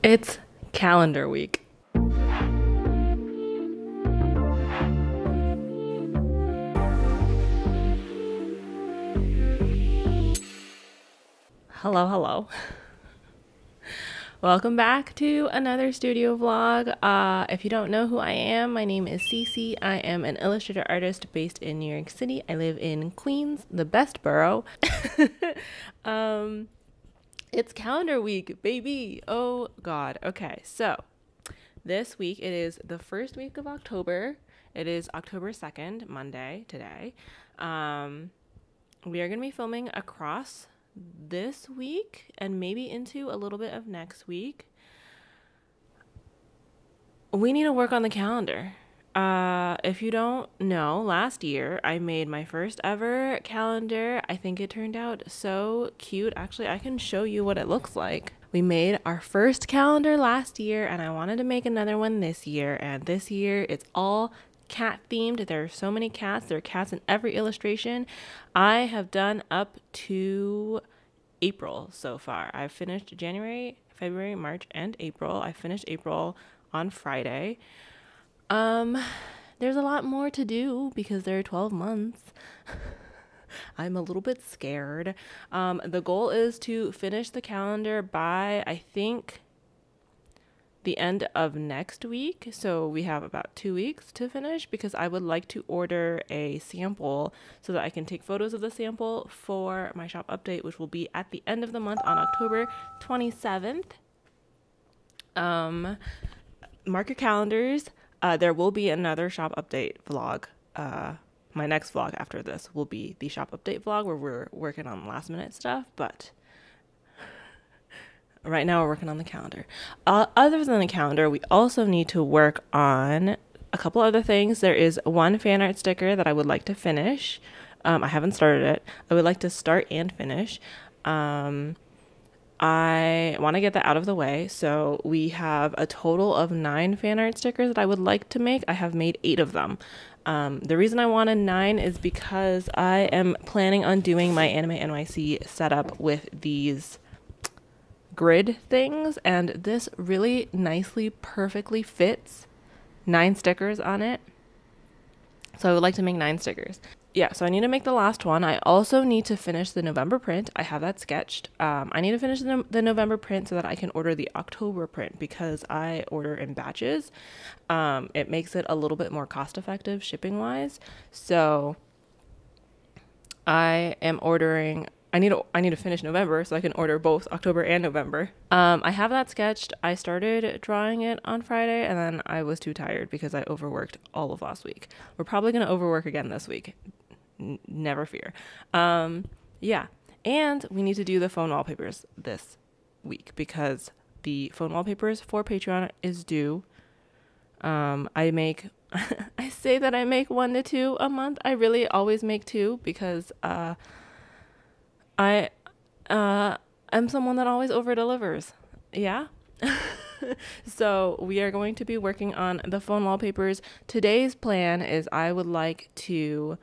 It's calendar week. Hello, hello. Welcome back to another studio vlog. If you don't know who I am, my name is Cece. I am an illustrator artist based in New York City. I live in Queens, the best borough. It's calendar week, baby. Oh God. Okay, so this week it is the first week of October. It is October 2nd, Monday today. We are going to be filming across this week and maybe into a little bit of next week. We need to work on the calendar. If you don't know, last year I made my first ever calendar. I think it turned out so cute. Actually, I can show you what it looks like. We made our first calendar last year and I wanted to make another one this year. And this year it's all cat themed. There are so many cats. There are cats in every illustration. I have done up to April so far. I've finished January, February, March, and April. I finished April on Friday. There's a lot more to do because there are 12 months. I'm a little bit scared. The goal is to finish the calendar by, I think, the end of next week. So we have about 2 weeks to finish because I would like to order a sample so that I can take photos of the sample for my shop update, which will be at the end of the month on October 27th. Mark your calendars. There will be another shop update vlog. My next vlog after this will be the shop update vlog where we're working on last minute stuff, but right now we're working on the calendar. Other than the calendar, we also need to work on a couple other things. There is one fan art sticker that I would like to finish. I haven't started it. I would like to start and finish. I want to get that out of the way. So we have a total of 9 fan art stickers that I would like to make. I have made 8 of them. The reason I wanted 9 is because I am planning on doing my Anime NYC setup with these grid things, and this really nicely, perfectly fits 9 stickers on it. So I would like to make 9 stickers. Yeah, so I need to make the last one. I also need to finish the November print. I have that sketched. I need to finish the November print so that I can order the October print because I order in batches. It makes it a little bit more cost effective shipping wise. So I am ordering, I need to finish November so I can order both October and November. I have that sketched. I started drawing it on Friday and then I was too tired because I overworked all of last week. We're probably going to overwork again this week. Never fear. Yeah. And we need to do the phone wallpapers this week because the phone wallpapers for Patreon is due. I make, I say that I make 1 to 2 a month. I really always make 2 because, I am someone that always over delivers. Yeah. So we are going to be working on the phone wallpapers. Today's plan is I would like to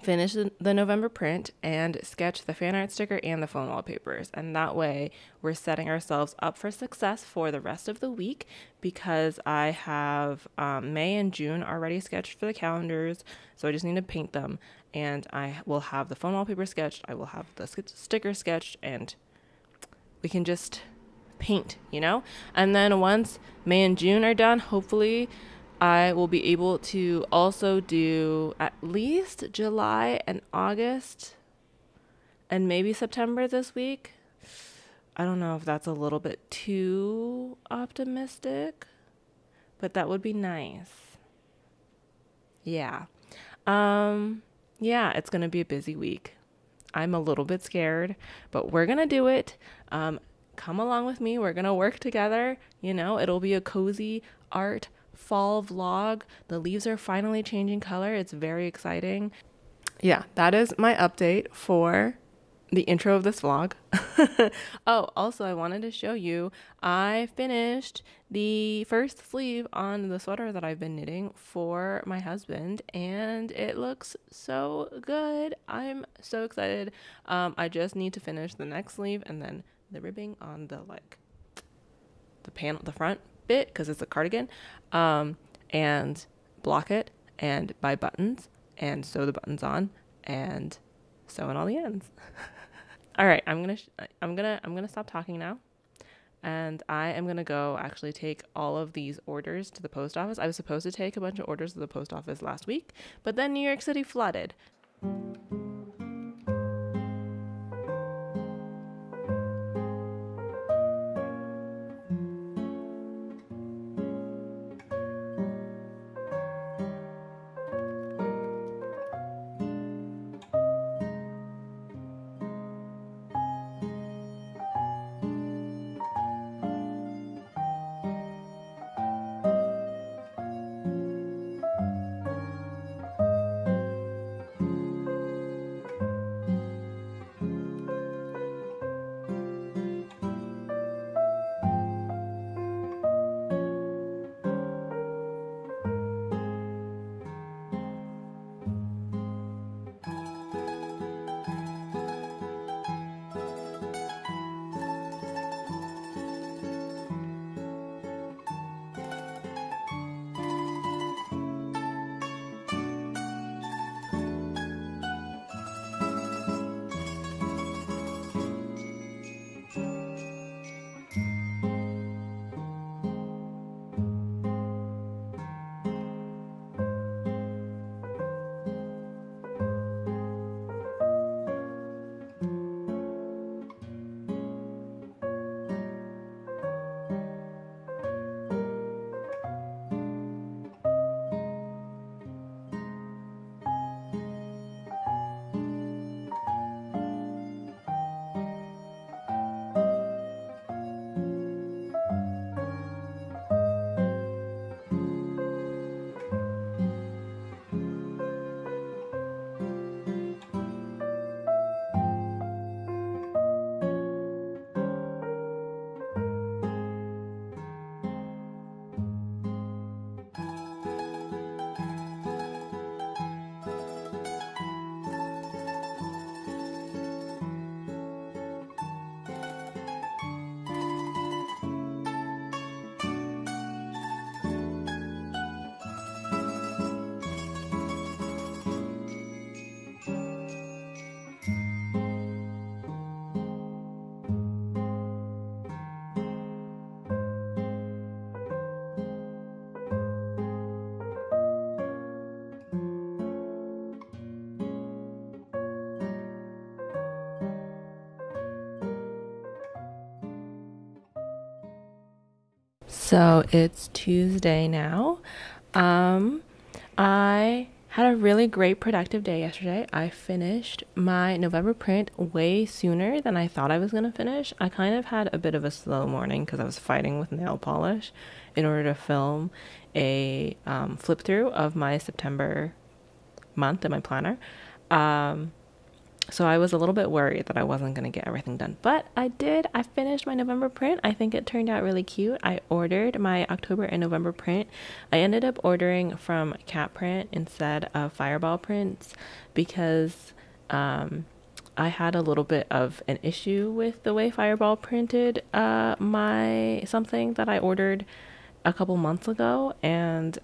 finish the November print and sketch the fan art sticker and the phone wallpapers. And that way we're setting ourselves up for success for the rest of the week because I have May and June already sketched for the calendars. So I just need to paint them and I will have the phone wallpaper sketched. I will have the sticker sketched and we can just paint, you know? And then once May and June are done, hopefully I will be able to also do at least July and August and maybe September this week. I don't know if that's a little bit too optimistic, but that would be nice. Yeah. Yeah, it's going to be a busy week. I'm a little bit scared, but we're going to do it. Come along with me. We're going to work together. You know, it'll be a cozy art fall vlog. The leaves are finally changing color. It's very exciting. Yeah, that is my update for the intro of this vlog. Oh, also I wanted to show you, I finished the first sleeve on the sweater that I've been knitting for my husband and it looks so good. I'm so excited. I just need to finish the next sleeve and then the ribbing on the the front bit, because it's a cardigan, and block it and buy buttons and sew the buttons on and sew in all the ends. All right, I'm gonna stop talking now, and I am gonna go actually take all of these orders to the post office. I was supposed to take a bunch of orders to the post office last week, but then New York City flooded. So it's Tuesday now. I had a really great productive day yesterday. I finished my November print way sooner than I thought I was going to finish. I kind of had a bit of a slow morning because I was fighting with nail polish in order to film a flip through of my September month in my planner. So I was a little bit worried that I wasn't going to get everything done, but I did. I finished my November print. I think it turned out really cute. I ordered my October and November print. I ended up ordering from Cat Print instead of Fireball Prints because I had a little bit of an issue with the way Fireball printed my something that I ordered a couple months ago, and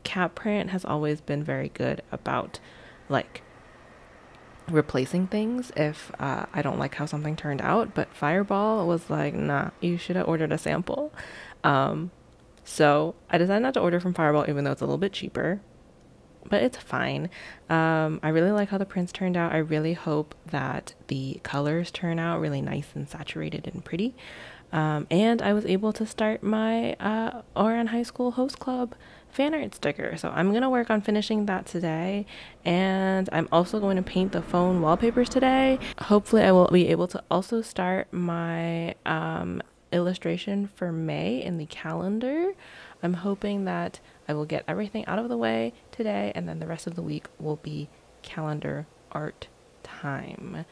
Cat Print has always been very good about like replacing things if I don't like how something turned out, but Fireball was like, nah, you should have ordered a sample. So I decided not to order from Fireball, even though it's a little bit cheaper, but it's fine. I really like how the prints turned out. I really hope that the colors turn out really nice and saturated and pretty. And I was able to start my Oran High School Host Club fan art sticker. So I'm going to work on finishing that today. And I'm also going to paint the phone wallpapers today. Hopefully I will be able to also start my illustration for May in the calendar. I'm hoping that I will get everything out of the way today, and then the rest of the week will be calendar art time.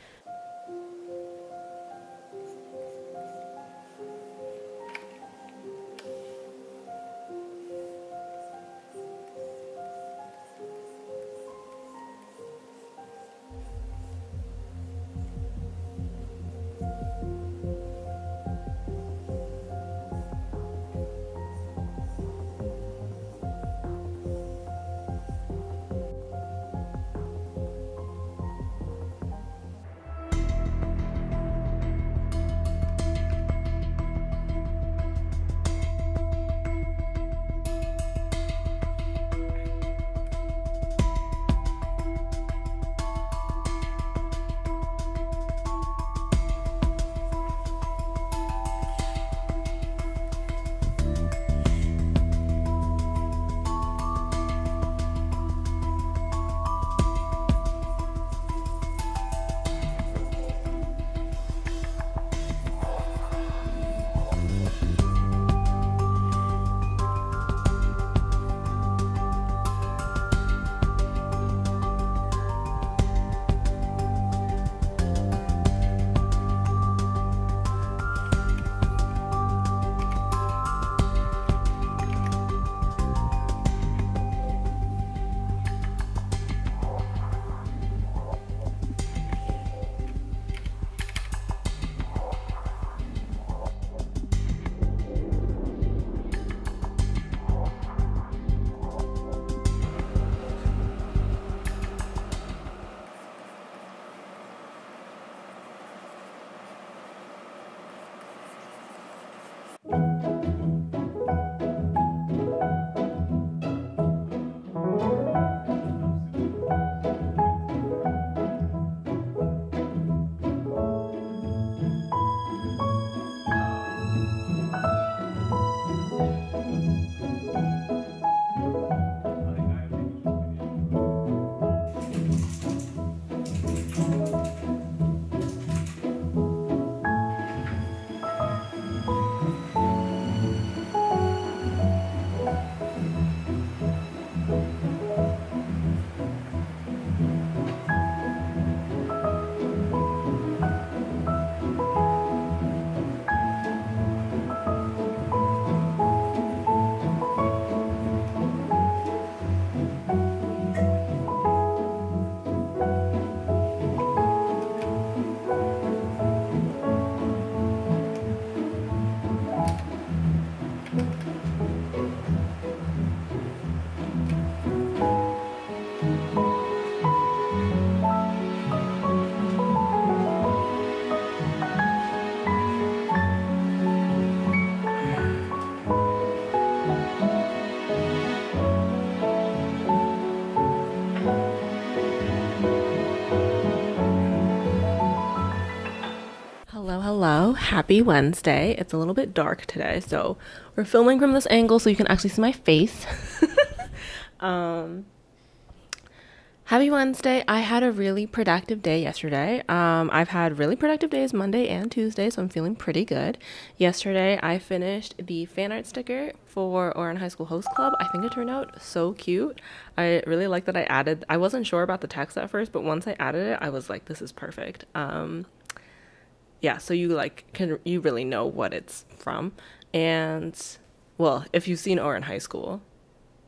Hello, happy Wednesday. It's a little bit dark today, so we're filming from this angle so you can actually see my face. um, Happy Wednesday. I had a really productive day yesterday. I've had really productive days Monday and Tuesday, so I'm feeling pretty good. Yesterday, I finished the fan art sticker for Oran High School Host Club. I think it turned out so cute. I really like that I wasn't sure about the text at first, but once I added it, I was like, this is perfect. Yeah, so you really know what it's from. And well, if you've seen Oran High School,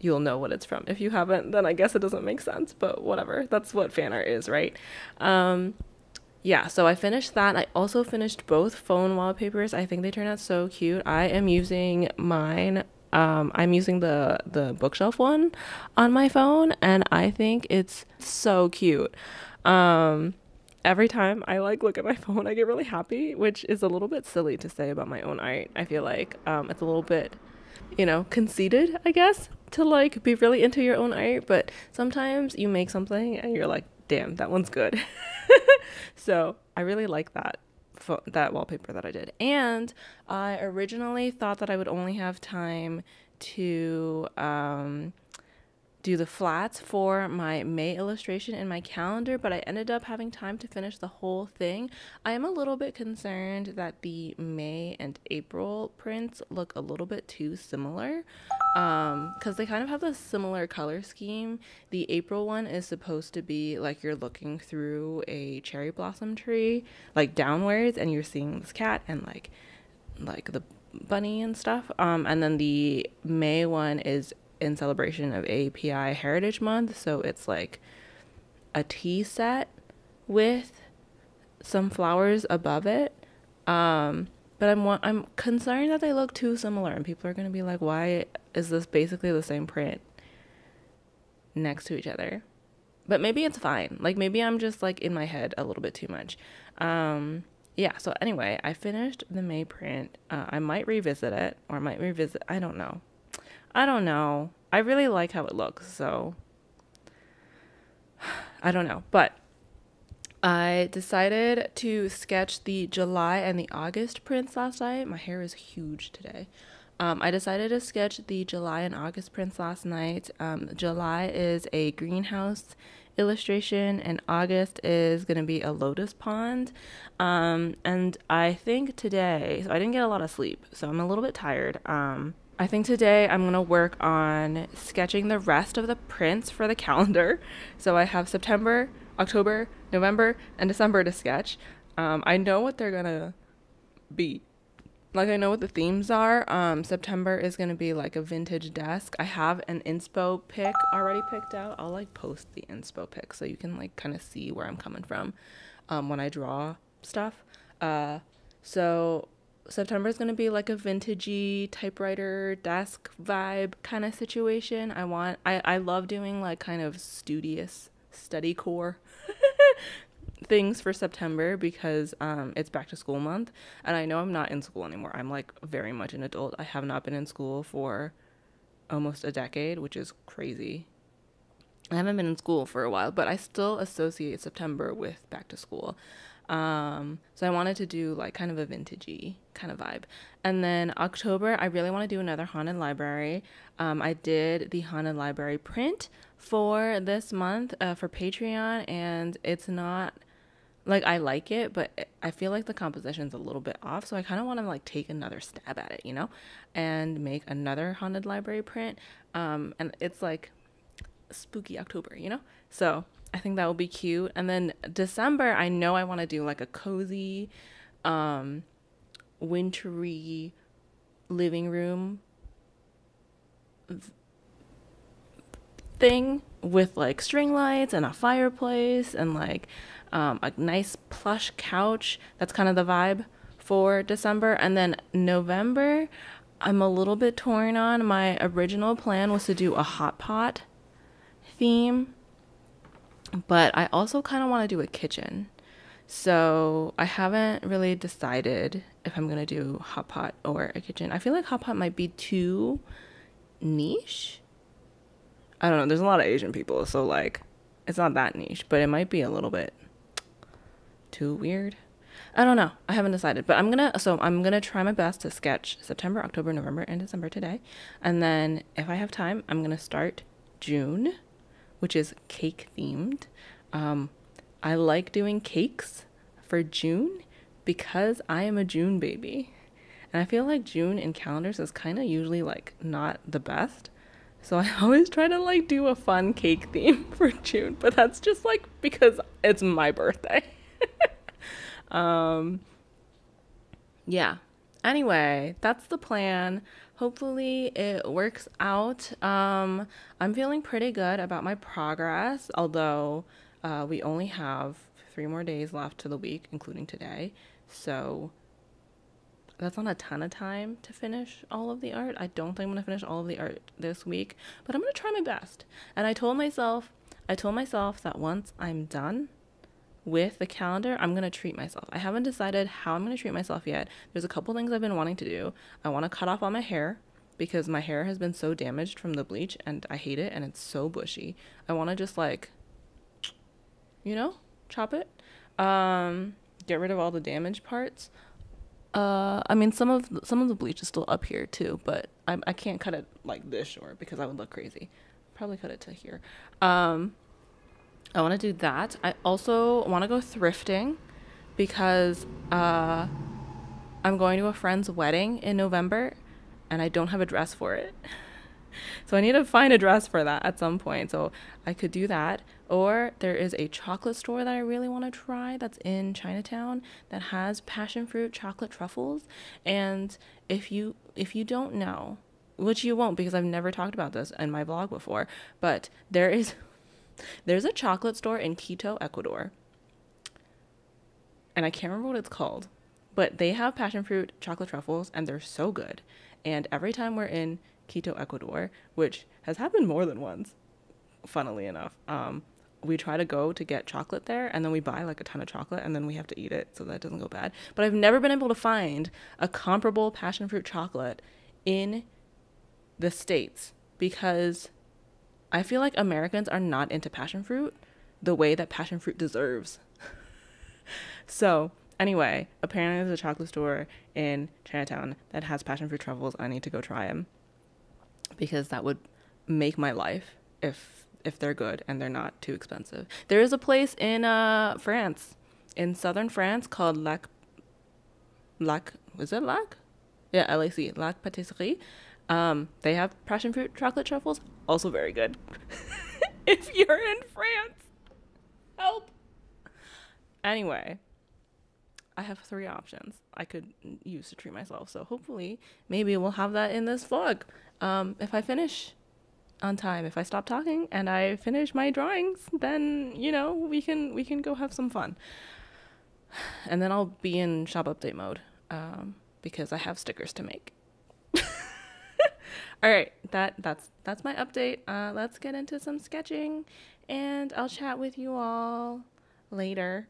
you'll know what it's from. If you haven't, then I guess it doesn't make sense, but whatever. That's what fan art is, right? Yeah, so I finished that. I also finished both phone wallpapers. I think they turned out so cute. I am using mine. I'm using the bookshelf one on my phone, and I think it's so cute. Every time I look at my phone, I get really happy, which is a little bit silly to say about my own art. I feel like it's a little bit, conceited, I guess, to be really into your own art, but sometimes you make something and you're like, damn, that one's good. So I really like that wallpaper that I did. And I originally thought that I would only have time to do the flats for my May illustration in my calendar, but I ended up having time to finish the whole thing. I am a little bit concerned that the May and April prints look a little bit too similar, because they kind of have a similar color scheme. The April one is supposed to be like you're looking through a cherry blossom tree, like downwards, and you're seeing this cat and like the bunny and stuff. And then the May one is in celebration of API Heritage Month, so it's like a tea set with some flowers above it. But I'm concerned that they look too similar, and people are gonna be like, why is this basically the same print next to each other? But maybe it's fine. Maybe I'm just in my head a little bit too much. Yeah, so anyway, I finished the May print. I might revisit it, or I don't know. I really like how it looks, so I don't know. But I decided to sketch the July and the August prints last night. My hair is huge today. I decided to sketch the July and August prints last night. July is a greenhouse illustration, and August is going to be a lotus pond. And I think today, so I didn't get a lot of sleep, so I'm a little bit tired. I think today I'm going to work on sketching the rest of the prints for the calendar. So I have September, October, November, and December to sketch. I know what they're going to be. I know what the themes are. September is going to be a vintage desk. I have an inspo pic already picked out. I'll post the inspo pic so you can kind of see where I'm coming from when I draw stuff. So September is going to be a vintagey typewriter desk vibe kind of situation. I love doing kind of studious study core things for September because it's back to school month, and I know I'm not in school anymore. I'm very much an adult. I have not been in school for almost a decade, which is crazy. I haven't been in school for a while, but I still associate September with back to school. So I wanted to do kind of a vintagey kind of vibe. And then October, I really want to do another haunted library. I did the haunted library print for this month for Patreon, and it's not I like it, but I feel like the composition's a little bit off, so I kind of want to take another stab at it, and make another haunted library print. And it's spooky October, so I think that will be cute. And then December, I know I want to do a cozy wintry living room thing with string lights and a fireplace and a nice plush couch. That's kind of the vibe for December. And then November, I'm a little bit torn on. My original plan was to do a hot pot theme, but I also kind of want to do a kitchen. So I haven't really decided if I'm going to do hot pot or a kitchen. I feel like hot pot might be too niche. I don't know. There's a lot of Asian people, so it's not that niche, but it might be a little bit too weird. I don't know. I haven't decided, but I'm gonna try my best to sketch September, October, November, and December today. And then if I have time, I'm gonna start June, which is cake themed. Um, I like doing cakes for June because I am a June baby. And I feel like June in calendars is kind of usually like not the best. So I always try to like do a fun cake theme for June, but that's just like because it's my birthday. um yeah. Anyway, that's the plan. Hopefully it works out. I'm feeling pretty good about my progress, although we only have 3 more days left to the week, including today. So that's not a ton of time to finish all of the art. I don't think I'm gonna finish all of the art this week, but I'm gonna try my best. And I told myself that once I'm done with the calendar, I'm gonna treat myself. I haven't decided how I'm gonna treat myself yet. There's a couple things I've been wanting to do. I want to cut off all my hair because my hair has been so damaged from the bleach and I hate it and it's so bushy. I want to just like, chop it. Get rid of all the damaged parts. I mean, some of the bleach is still up here too, but I can't cut it like this short because I would look crazy. Probably cut it to here. I want to do that. I also want to go thrifting because I'm going to a friend's wedding in November, and I don't have a dress for it. So I need to find a dress for that at some point. So I could do that. Or there is a chocolate store that I really want to try that's in Chinatown that has passion fruit chocolate truffles. And if you don't know, which you won't because I've never talked about this in my vlog before, but there's a chocolate store in Quito, Ecuador. And I can't remember what it's called, but they have passion fruit chocolate truffles and they're so good. And every time we're in Quito, Ecuador, which has happened more than once, funnily enough, we try to go to get chocolate there and then we buy like a ton of chocolate and then we have to eat it so that it doesn't go bad. But I've never been able to find a comparable passion fruit chocolate in the States because I feel like Americans are not into passion fruit the way that passion fruit deserves. So anyway, apparently there's a chocolate store in Chinatown that has passion fruit truffles. I need to go try them because that would make my life if they're good and they're not too expensive. There is a place in France, in southern France called Lac, is it Lac? Yeah, L-A-C, Lac Patisserie. They have passion fruit chocolate truffles, also very good. If you're in France, help. Anyway, I have 3 options I could use to treat myself. So hopefully, maybe we'll have that in this vlog. If I finish on time, if I stop talking and I finish my drawings, then we can go have some fun. And then I'll be in shop update mode because I have stickers to make. All right, that's my update. Let's get into some sketching, and I'll chat with you all later.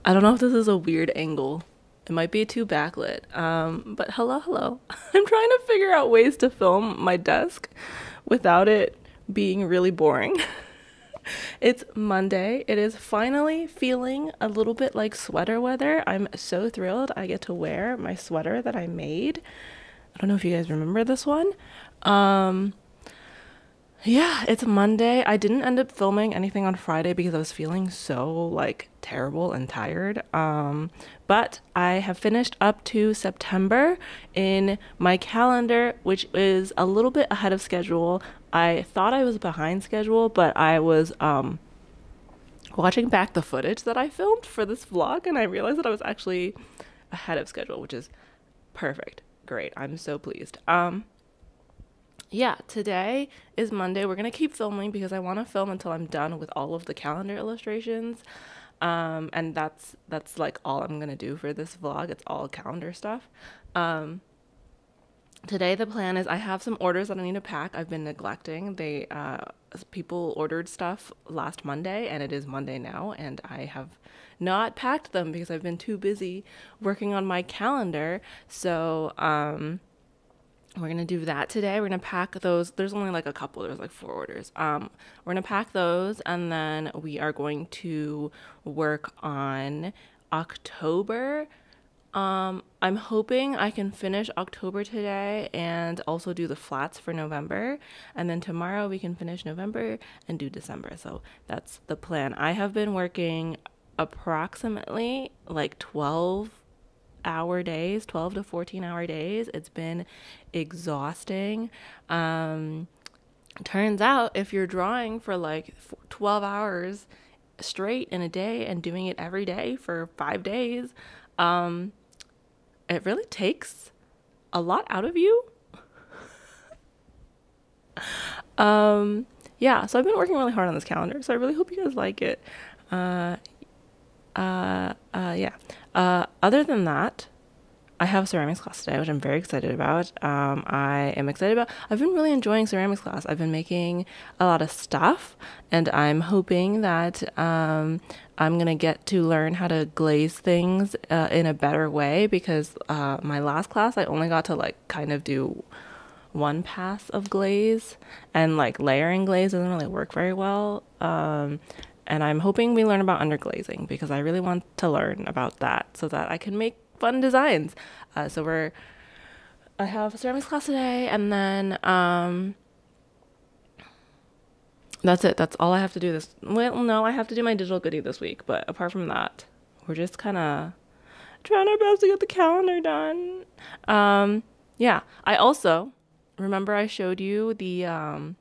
I don't know if this is a weird angle. It might be too backlit. But hello, hello. I'm trying to figure out ways to film my desk without it being really boring. It's Monday. It is finally feeling a little bit like sweater weather. I'm so thrilled I get to wear my sweater that I made. I don't know if you guys remember this one. Um, yeah, it's Monday. I didn't end up filming anything on Friday because I was feeling so like terrible and tired. But I have finished up to September in my calendar, which is a little bit ahead of schedule. I thought I was behind schedule, but I was watching back the footage that I filmed for this vlog and I realized that I was actually ahead of schedule, which is perfect. Great. I'm so pleased. Yeah, today is Monday. We're gonna keep filming because I want to film until I'm done with all of the calendar illustrations. And that's like all I'm gonna do for this vlog. It's all calendar stuff. Um, Today the plan is I have some orders that I need to pack. I've been neglecting. People ordered stuff last Monday and it is Monday now and I have not packed them because I've been too busy working on my calendar. So, we're gonna do that today. We're gonna pack those. There's only like a couple. There's like 4 orders. We're gonna pack those, and then we are going to work on October. I'm hoping I can finish October today and also do the flats for November. And then tomorrow we can finish November and do December. So that's the plan. I have been working approximately like 12-hour days, 12 to 14-hour days. It's been exhausting. Turns out if you're drawing for like 12 hours straight in a day and doing it every day for 5 days, it really takes a lot out of you. Yeah, so I've been working really hard on this calendar, so I really hope you guys like it. Uh, yeah. Other than that, I have a ceramics class today, which I'm very excited about. I've been really enjoying ceramics class. I've been making a lot of stuff, and I'm hoping that I'm gonna get to learn how to glaze things in a better way because my last class I only got to like kind of do one pass of glaze, and like layering glaze doesn't really work very well. And I'm hoping we learn about underglazing because I really want to learn about that so that I can make fun designs. I have a ceramics class today, and then that's it. That's all I have to do this. Well, no, I have to do my digital goodie this week, but apart from that, we're just kind of trying our best to get the calendar done. Yeah. I also remember I showed you the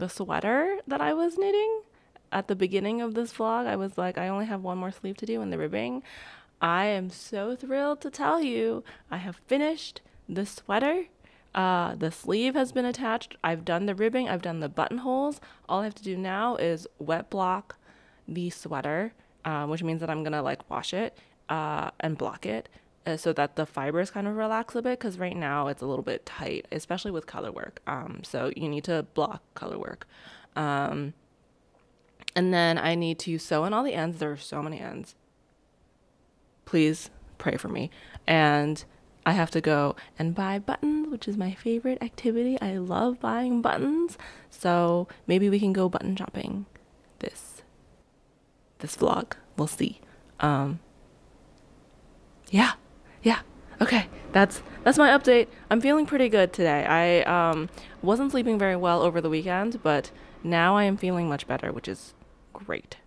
sweater that I was knitting at the beginning of this vlog. I was like, I only have one more sleeve to do in the ribbing. I am so thrilled to tell you I have finished the sweater. The sleeve has been attached. I've done the ribbing. I've done the buttonholes. All I have to do now is wet block the sweater, which means that I'm gonna like wash it and block it so that the fibers kind of relax a bit because right now it's a little bit tight, especially with color work. So you need to block color work. And then I need to sew in all the ends. There are so many ends. Please pray for me. And I have to go and buy buttons, which is my favorite activity. I love buying buttons. So maybe we can go button shopping this vlog. We'll see. Yeah. Yeah. Okay. That's my update. I'm feeling pretty good today. I wasn't sleeping very well over the weekend, but now I am feeling much better, which is great.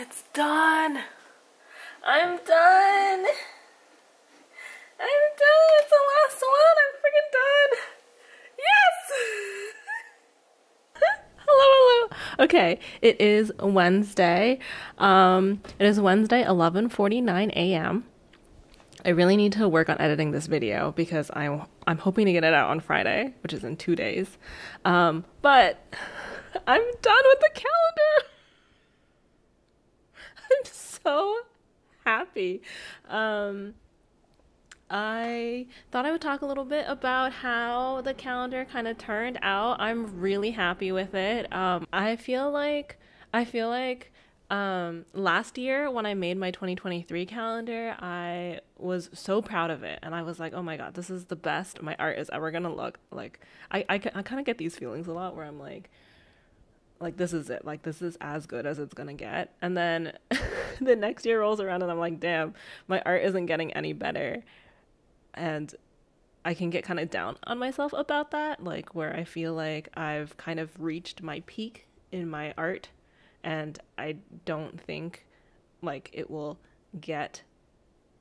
It's done. I'm done. I'm done. It's the last one. I'm freaking done. Yes. Hello. Okay, it is Wednesday. It is Wednesday, 11:49 a.m. I really need to work on editing this video because I'm hoping to get it out on Friday, which is in 2 days. But I'm done with the calendar. I'm so happy. I thought I would talk a little bit about how the calendar kind of turned out. I'm really happy with it. I feel like last year when I made my 2023 calendar, I was so proud of it, and I was like, oh my god, this is the best my art is ever gonna look. Like I kind of get these feelings a lot where I'm like this is it, like this is as good as it's gonna get. And then the next year rolls around and I'm like, damn, my art isn't getting any better. And I can get kind of down on myself about that, like where I feel like I've kind of reached my peak in my art, and I don't think like it will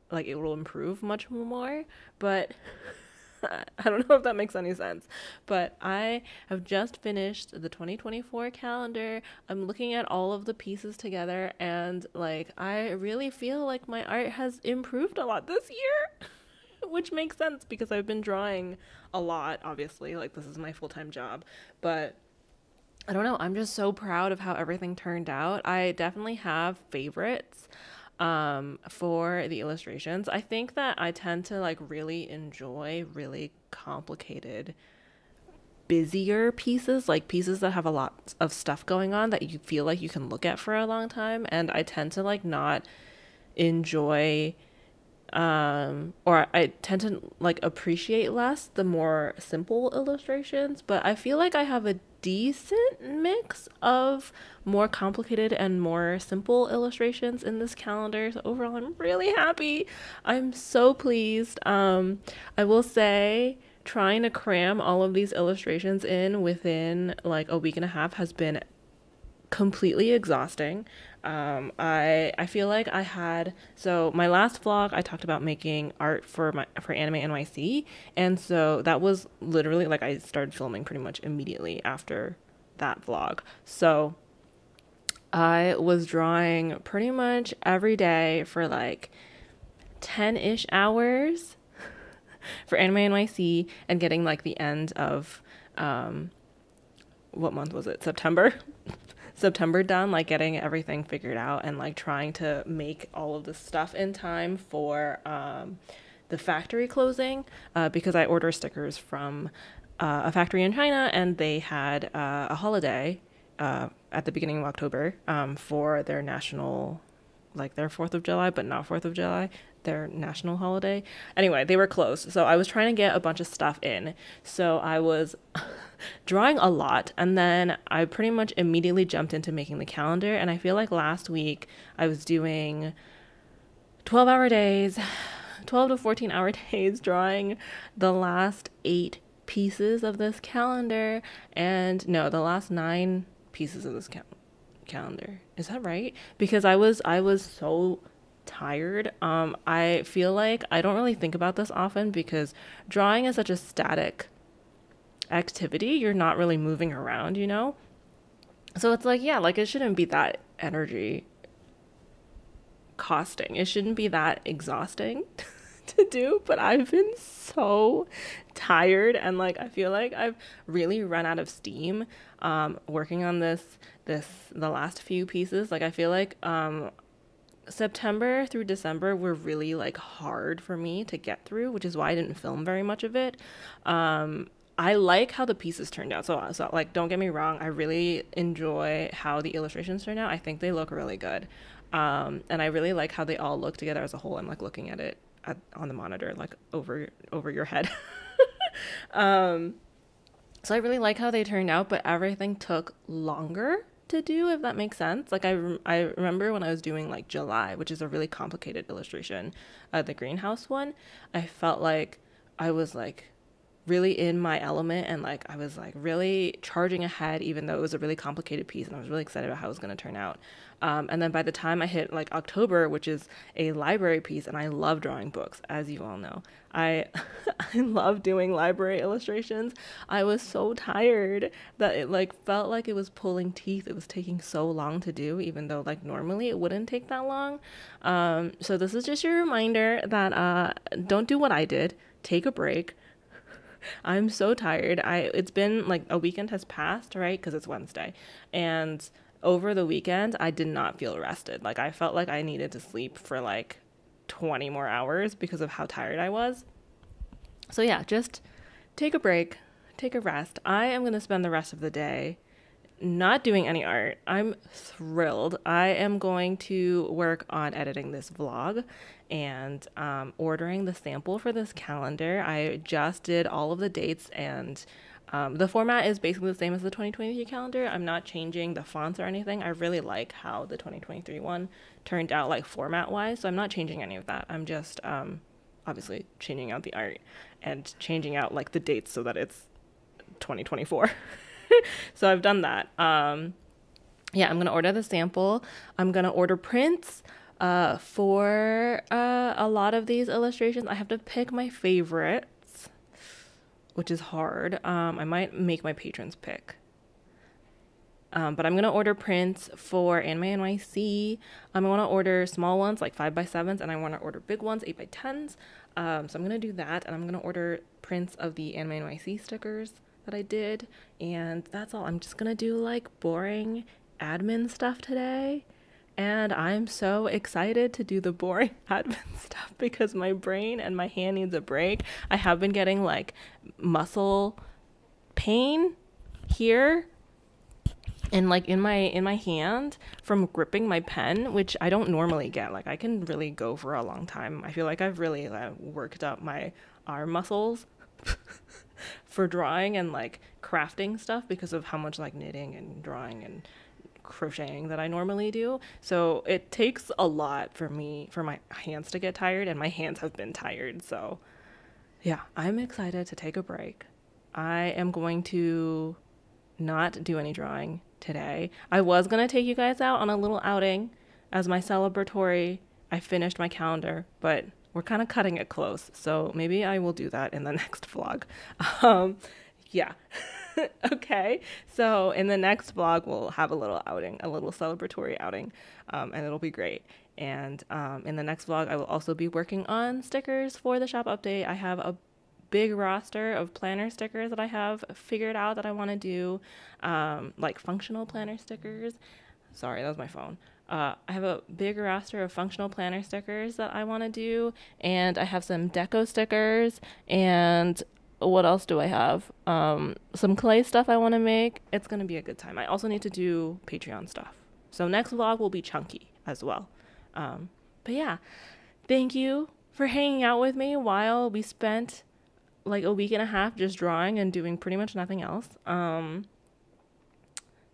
improve much more. But I don't know if that makes any sense, but I have just finished the 2024 calendar. I'm looking at all of the pieces together, and like I really feel like my art has improved a lot this year. Which makes sense because I've been drawing a lot, obviously, like this is my full-time job. But I don't know, I'm just so proud of how everything turned out. I definitely have favorites for the illustrations. I think that I tend to like really enjoy really complicated, busier pieces, like pieces that have a lot of stuff going on that you feel like you can look at for a long time. And I tend to like not enjoy or I tend to like appreciate less the more simple illustrations. But I feel like I have a decent mix of more complicated and more simple illustrations in this calendar. So overall, I'm really happy. I'm so pleased. I will say trying to cram all of these illustrations in within like a week and a half has been completely exhausting. I feel like so my last vlog I talked about making art for Anime NYC, and so that was literally like I started filming pretty much immediately after that vlog. So I was drawing pretty much every day for like 10-ish hours for Anime NYC, and getting like the end of what month was it? September done, like getting everything figured out and like trying to make all of this stuff in time for the factory closing, because I order stickers from a factory in China, and they had a holiday at the beginning of October for their national, like their 4th of July, but not 4th of July, their national holiday. Anyway, they were closed. So I was trying to get a bunch of stuff in. So I was drawing a lot, and then I pretty much immediately jumped into making the calendar. And I feel like last week I was doing 12-hour days, 12 to 14-hour days, drawing the last 8 pieces of this calendar. And no, the last 9 pieces of this calendar. Is that right? Because I was so tired. I feel like I don't really think about this often because drawing is such a static activity. You're not really moving around, you know? So it's like, yeah, like it shouldn't be that energy costing. It shouldn't be that exhausting to do, but I've been so tired, and like I feel like I've really run out of steam working on the last few pieces. Like I feel like September through December were really like hard for me to get through, which is why I didn't film very much of it. I like how the pieces turned out. So like, don't get me wrong, I really enjoy how the illustrations turned out. I think they look really good. And I really like how they all look together as a whole. I'm like looking at it on the monitor, like over your head. So I really like how they turned out, but everything took longer to do, if that makes sense. Like I remember when I was doing like July, which is a really complicated illustration, the greenhouse one, I felt like I was like really in my element, and like I was like really charging ahead, even though it was a really complicated piece, and I was really excited about how it was going to turn out. And then by the time I hit like October, which is a library piece, and I love drawing books, as you all know, I I love doing library illustrations. I was so tired that it like felt like it was pulling teeth. It was taking so long to do, even though like normally it wouldn't take that long. So this is just your reminder that don't do what I did. Take a break. I'm so tired. It's been like a weekend has passed, right? Because it's Wednesday. And over the weekend, I did not feel rested. Like I felt like I needed to sleep for like 20 more hours because of how tired I was. So yeah, just take a break, take a rest. I am going to spend the rest of the day not doing any art. I'm thrilled. I am going to work on editing this vlog and ordering the sample for this calendar. I just did all of the dates, and the format is basically the same as the 2023 calendar. I'm not changing the fonts or anything. I really like how the 2023 one turned out, like format wise. So I'm not changing any of that. I'm just obviously changing out the art and changing out like the dates so that it's 2024. So I've done that. Yeah, I'm going to order the sample. I'm going to order prints for a lot of these illustrations. I have to pick my favorites, which is hard. I might make my patrons pick. But I'm going to order prints for Anime NYC. I want to order small ones like 5x7s, and I want to order big ones, 8x10s. So I'm going to do that, and I'm going to order prints of the Anime NYC stickers that I did, and that's all. I'm just gonna do like boring admin stuff today, and I'm so excited to do the boring admin stuff because my brain and my hand needs a break. I have been getting like muscle pain here and like in my hand from gripping my pen, which I don't normally get. Like I can really go for a long time. I feel like I've really worked up my arm muscles for drawing and like crafting stuff because of how much like knitting and drawing and crocheting that I normally do. So it takes a lot for my hands to get tired, and my hands have been tired. So yeah, I'm excited to take a break. I am going to not do any drawing today. I was going to take you guys out on a little outing as my celebratory. I finished my calendar, but we're kind of cutting it close, so maybe I will do that in the next vlog. Yeah. Okay, so in the next vlog, we'll have a little outing, a little celebratory outing, and it'll be great. And in the next vlog, I will also be working on stickers for the shop update. I have a big roster of planner stickers that I have figured out that I want to do, like functional planner stickers. Sorry, that was my phone. I have a big roster of functional planner stickers that I want to do, and I have some deco stickers, and what else do I have? Some clay stuff I want to make. It's going to be a good time. I also need to do Patreon stuff. So next vlog will be chunky as well. But yeah, thank you for hanging out with me while we spent like a week and a half just drawing and doing pretty much nothing else.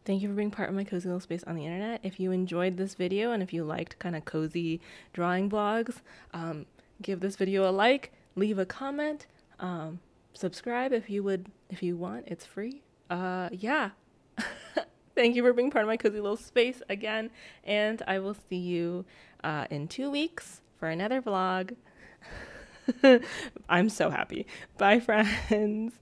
Thank you for being part of my cozy little space on the internet. If you enjoyed this video and if you liked kind of cozy drawing vlogs, give this video a like, leave a comment, subscribe if you want. It's free. Yeah. Thank you for being part of my cozy little space again, and I will see you in 2 weeks for another vlog. I'm so happy. Bye, friends.